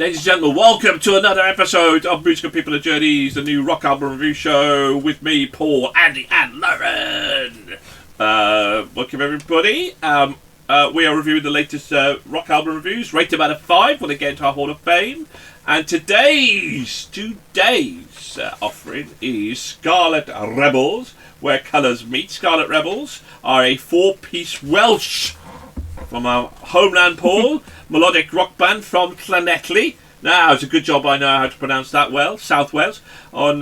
Ladies and gentlemen, welcome to another episode of Musical People and Journeys, the new rock album review show with me, Paul, Andy and Lauren. Welcome everybody. We are reviewing the latest rock album reviews, rated out of 5 when they get into our Hall of Fame. And today's offering is Scarlet Rebels, Where Colours Meet. Scarlet Rebels are a 4-piece Welsh from our homeland, Paul, melodic rock band from Llanelli. Now, it's a good job I know how to pronounce that well. South Wales. On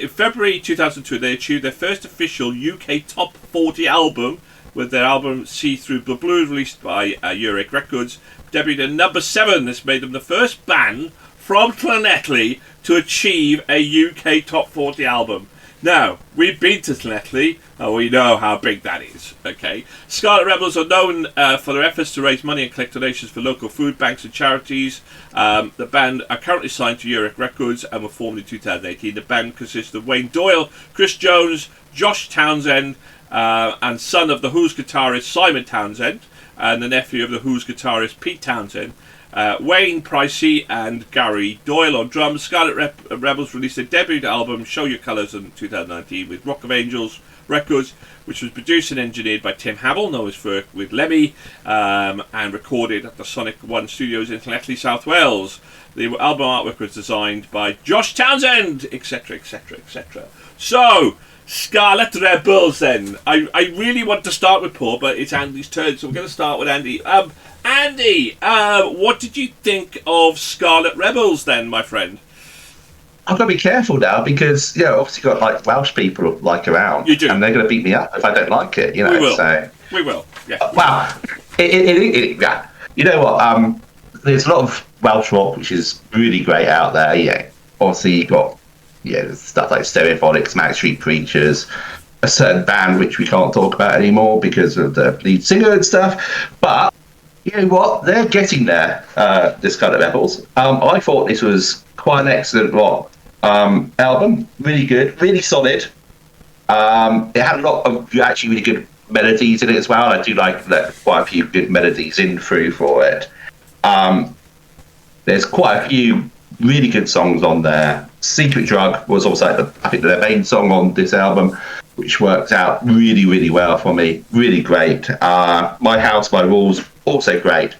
February 2002, they achieved their first official UK Top 40 album with their album See Through the Blue, released by Earache Records. Debuted at number 7. This made them the first band from Llanelli to achieve a UK Top 40 album. Now, we've been to Llanelli, and we know how big that is, okay? Scarlet Rebels are known for their efforts to raise money and collect donations for local food banks and charities. The band are currently signed to Earache Records and were formed in 2018. The band consists of Wayne Doyle, Chris Jones, Josh Townshend, and son of The Who's guitarist Simon Townshend, and the nephew of The Who's guitarist Pete Townshend. Wayne, Pricey and Gary Doyle on drums. Scarlet Rebels released their debut album Show Your Colours in 2019 with Rock of Angels Records, which was produced and engineered by Tim Hamill, known as work with Lemmy, and recorded at the Sonic One Studios in Llanelli, South Wales. The album artwork was designed by Josh Townshend, etc, etc, etc. So, Scarlet Rebels then. I really want to start with Paul, but it's Andy's turn, so we're going to start with Andy. Andy, what did you think of Scarlet Rebels then, my friend? I've got to be careful now because, obviously got like Welsh people like around. You do. And they're going to beat me up if I don't like it, We will. So. We will, yeah. Wow. Yeah. You know what? There's a lot of Welsh rock which is really great out there. Yeah. Obviously, you've got stuff like Stereophonics, Max Street Preachers, a certain band which we can't talk about anymore because of the lead singer and stuff. But you know what? They're getting there, this kind of Rebels. I thought this was quite an excellent rock album. Really good, really solid. It had a lot of actually really good melodies in it as well. I do like that quite a few good melodies in through for it. There's quite a few really good songs on there. Secret Drug was also, I think, their main song on this album, which worked out really, really well for me. Really great. My House, My Rules, also great.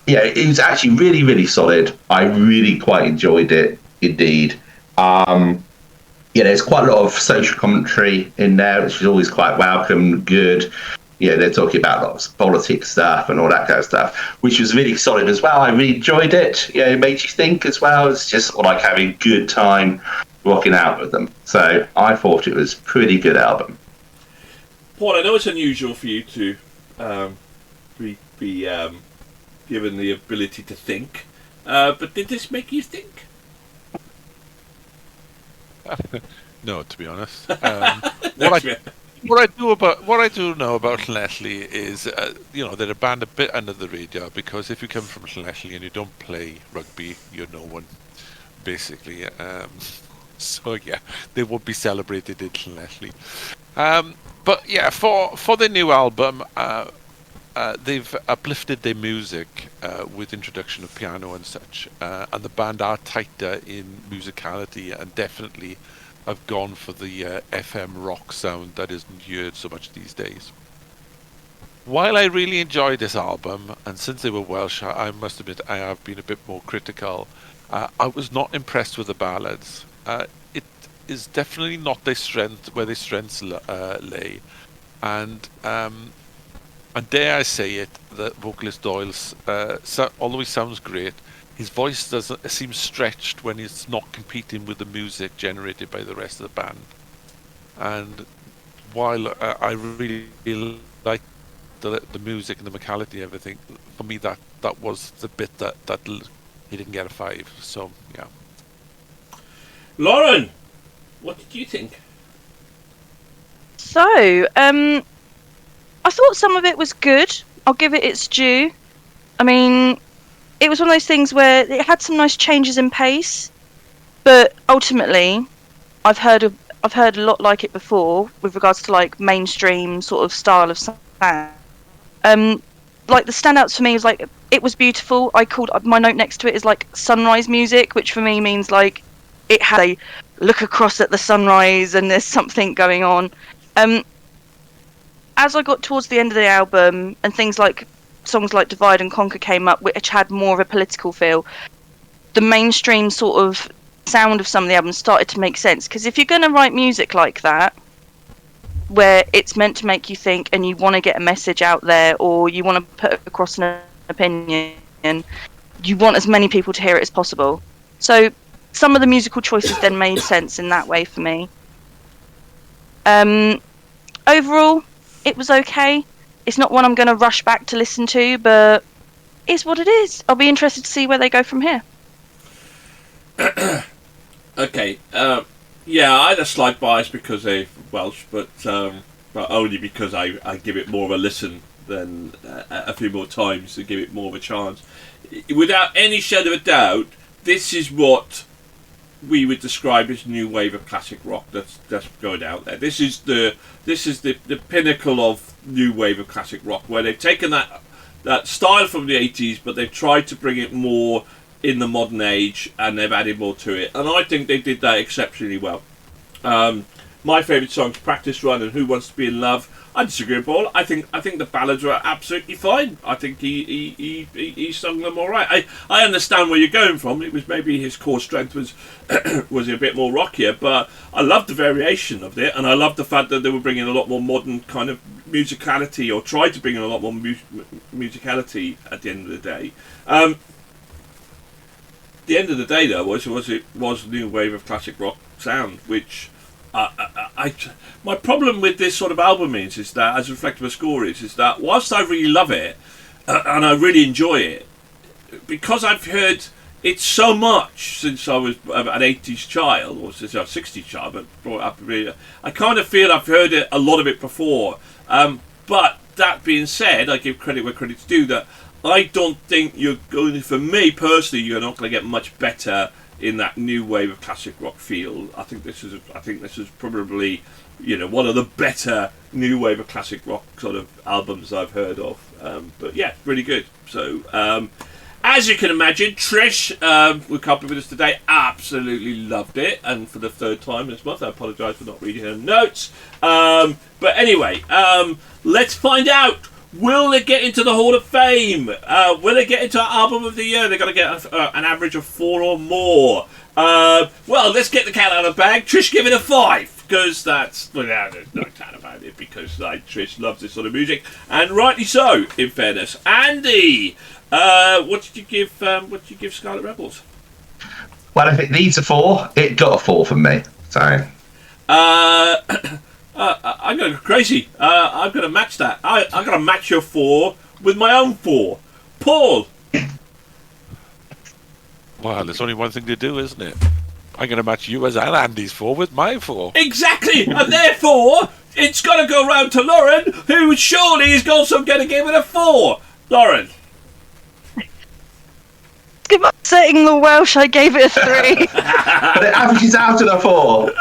Yeah, it was actually really, really solid. I really quite enjoyed it, indeed. There's quite a lot of social commentary in there, which is always quite welcome, good. They're talking about lots of politics stuff and all that kind of stuff, which was really solid as well. I really enjoyed it. It made you think as well. It's just like having a good time rocking out with them. So I thought it was a pretty good album. Paul, I know it's unusual for you to be given the ability to think, but did this make you think? No, to be honest. What I do know about Llanelli is, they're a band a bit under the radar because if you come from Llanelli and you don't play rugby, you're no one, basically. So yeah, they won't be celebrated in Llanelli. But yeah, for the new album, they've uplifted their music with introduction of piano and such, and the band are tighter in musicality and definitely have gone for the FM rock sound that isn't heard so much these days. While I really enjoyed this album, and since they were Welsh, I must admit I have been a bit more critical. I was not impressed with the ballads. It is definitely not their strength, where their strengths lay, and dare I say it, the vocalist Doyle, although he sounds great, his voice doesn't seem stretched when it's not competing with the music generated by the rest of the band. And while I really like the music and the musicality and everything, for me that was the bit that he didn't get a 5. So yeah. Lauren, what did you think? So, I thought some of it was good. I'll give it its due. I mean, it was one of those things where it had some nice changes in pace, but ultimately, I've heard a lot like it before with regards to like mainstream sort of style of sound. Like the standouts for me was like it was beautiful. I called my note next to it is like sunrise music, which for me means like it had a look across at the sunrise and there's something going on. As I got towards the end of the album and things like songs like Divide and Conquer came up, which had more of a political feel, the mainstream sort of sound of some of the albums started to make sense. Because if you're going to write music like that, where it's meant to make you think and you want to get a message out there, or you want to put across an opinion, you want as many people to hear it as possible. So some of the musical choices then made sense in that way for me. Overall, it was okay. It's not one I'm going to rush back to listen to, but it's what it is. I'll be interested to see where they go from here. Okay. Yeah, I had a slight bias because they're Welsh, but only because I give it more of a listen than a few more times to give it more of a chance. Without any shadow of a doubt, this is what we would describe as new wave of classic rock that's going out there. This is the pinnacle of new wave of classic rock, where they've taken that style from the 80s, but they've tried to bring it more in the modern age, and they've added more to it, and I think they did that exceptionally well. My favourite songs, Practice Run and Who Wants to Be in Love. I disagree with Paul. I think the ballads were absolutely fine. I think he sung them all right. I understand where you're going from. It was maybe his core strength was was a bit more rockier, but I loved the variation of it, and I loved the fact that they were bringing a lot more modern kind of musicality, or tried to bring in a lot more musicality at the end of the day. The end of the day, though, was a new wave of classic rock sound, which my problem with this sort of album is that, as reflected by score, is that whilst I really love it and I really enjoy it, because I've heard it so much since I was an 80s child, or since I was a 60s child, but brought up really, I kind of feel I've heard a lot of it before. But that being said, I give credit where credit's due, that I don't think you're going to, for me personally, you're not going to get much better in that new wave of classic rock feel. I think this is probably, one of the better new wave of classic rock sort of albums I've heard of. But yeah, really good. So as you can imagine, Trish, who can't be with us today, absolutely loved it, and for the third time this month, I apologise for not reading her notes. But anyway, let's find out. Will they get into the Hall of Fame? Will they get into our Album of the Year? They've got to get an average of 4 or more. Well, let's get the cat out of the bag. Trish, give it a 5, because that's... Well, there's no doubt about it, because Trish loves this sort of music, and rightly so, in fairness. Andy, what did you give Scarlet Rebels? Well, if it needs a 4, it got a 4 from me. So... I'm going to go crazy. I'm going to match that. I'm going to match your 4 with my own 4. Paul! Well, there's only one thing to do, isn't it? I'm going to match yours and Andy's 4 with my 4. Exactly! And therefore, it's got to go round to Lauren, who surely is also going to give it a 4. Lauren? Upsetting the Welsh, I gave it a 3. But it averages out at a 4.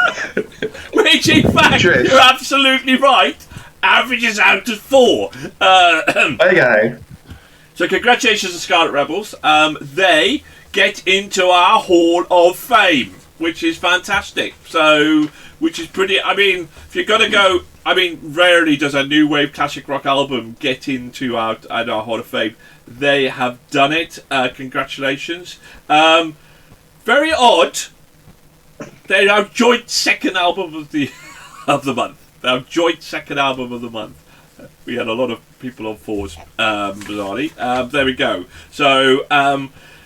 Which, in fact, Trish, you're absolutely right, averages out at 4. Okay. So congratulations to Scarlet Rebels. They get into our Hall of Fame, which is fantastic. So, which is pretty... I mean, if you're going to go... I mean, rarely does a new wave classic rock album get into our Hall of Fame. They have done it. Congratulations. Very odd. They're our joint second album of the month. Our joint second album of the month. We had a lot of people on 4s, bizarrely. There we go. So,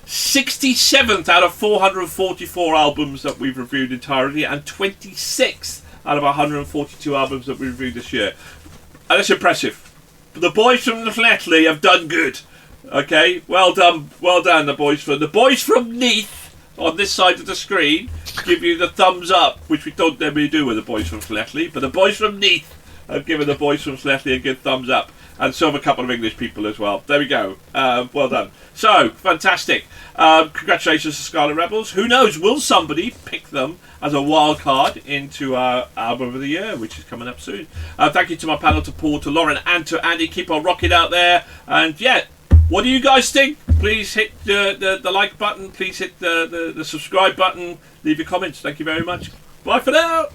67th out of 444 albums that we've reviewed entirely, and 26th out of 142 albums that we reviewed this year. And that's impressive. The boys from Llanelli have done good. Okay, well done, the boys from Neath on this side of the screen give you the thumbs up, which we don't normally do with the boys from Llanelli, but the boys from Neath have given the boys from Llanelli a good thumbs up, and so have a couple of English people as well. There we go. Well done. So, fantastic. Congratulations to Scarlet Rebels. Who knows, will somebody pick them as a wild card into our Album of the Year, which is coming up soon. Thank you to my panel, to Paul, to Lauren, and to Andy. Keep on rocking out there. And yeah, What do you guys think? Please hit the like button. Please hit the subscribe button. Leave your comments. Thank you very much. Bye for now.